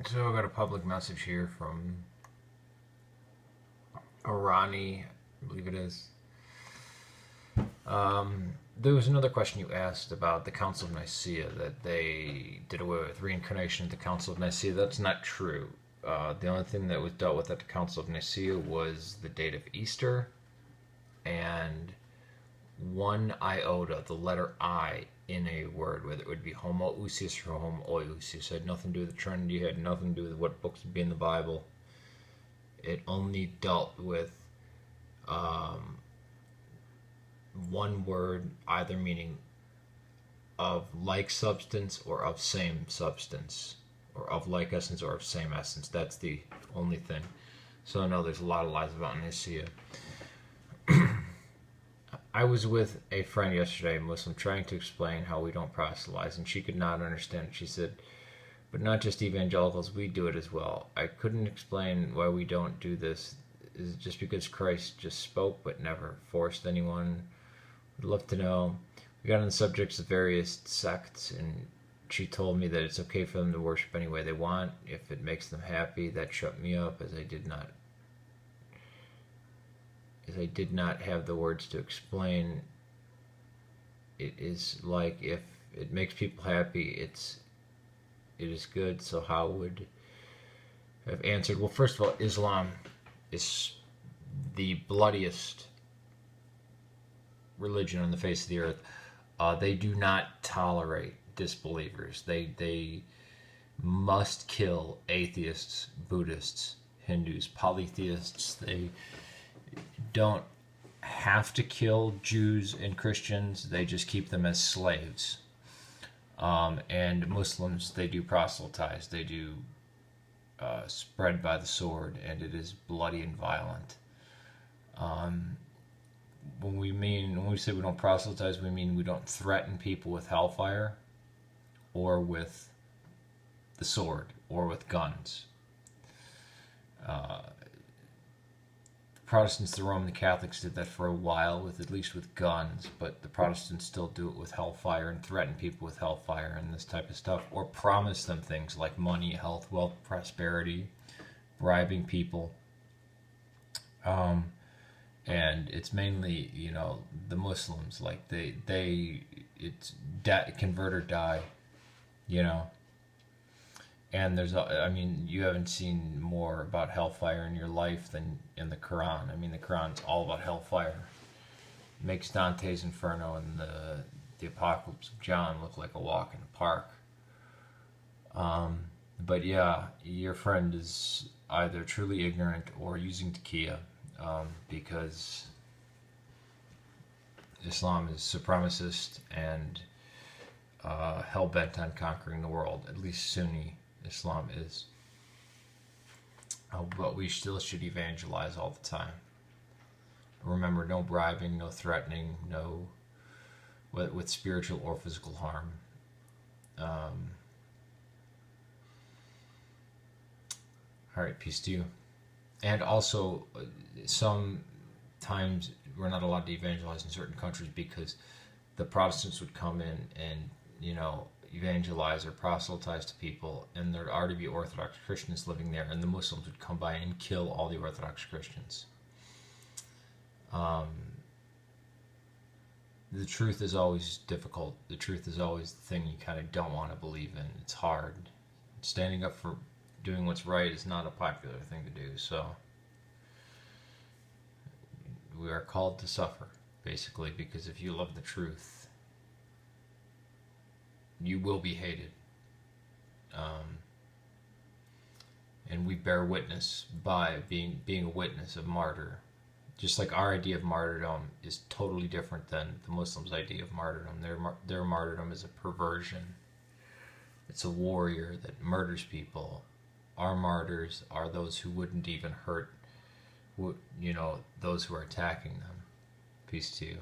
So I got a public message here from Ourania, I believe it is. There was another question you asked about the Council of Nicaea, that they did away with reincarnation at the Council of Nicaea. That's not true. The only thing that was dealt with at the Council of Nicaea was the date of Easter and one iota, the letter I, in a word, whether it would be homoousios or homoousios. It had nothing to do with the Trinity, it had nothing to do with what books would be in the Bible. It only dealt with one word, either meaning of like substance or of same substance, or of like essence or of same essence. That's the only thing. So no, there's a lot of lies about Nicaea. I was with a friend yesterday, a Muslim, trying to explain how we don't proselytize, and she could not understand it. She said, but not just evangelicals, we do it as well. I couldn't explain why we don't do this. Is it just because Christ just spoke but never forced anyone? I'd love to know. We got on the subjects of various sects, and she told me that it's okay for them to worship any way they want if it makes them happy. That shut me up, as I did not have the words to explain. It is like, if it makes people happy, it is good. So how would have answered? Well, first of all, Islam is the bloodiest religion on the face of the earth. They do not tolerate disbelievers. They must kill atheists, Buddhists, Hindus, polytheists. They don't have to kill Jews and Christians. They just keep them as slaves. And Muslims, they do proselytize. They do spread by the sword, and it is bloody and violent. When we say we don't proselytize, we mean we don't threaten people with hellfire or with the sword or with guns. Protestants, the Roman Catholics did that for a while, with at least with guns, but the Protestants still do it with hellfire and threaten people with hellfire and this type of stuff, or promise them things like money, health, wealth, prosperity, bribing people. And it's mainly, the Muslims, like it's convert or die, you know. And you haven't seen more about hellfire in your life than in the Quran. I mean, the Quran's all about hellfire. It makes Dante's Inferno and the Apocalypse of John look like a walk in the park. But yeah, your friend is either truly ignorant or using takia, because Islam is supremacist and hell-bent on conquering the world. At least Sunni Islam is. But we still should evangelize all the time. Remember, no bribing, no threatening, no with spiritual or physical harm. All right, peace to you. And also, sometimes we're not allowed to evangelize in certain countries because the Protestants would come in and, evangelize or proselytize to people, and there'd already be Orthodox Christians living there, and the Muslims would come by and kill all the Orthodox Christians. The truth is always difficult. The truth is always the thing you kind of don't want to believe in. It's hard. Standing up for doing what's right is not a popular thing to do, so we are called to suffer, basically, because if you love the truth, you will be hated. And we bear witness by being a witness, of martyr. Just like our idea of martyrdom is totally different than the Muslims' idea of martyrdom. Their martyrdom is a perversion. It's a warrior that murders people. Our martyrs are those who wouldn't even hurt, those who are attacking them. Peace to you.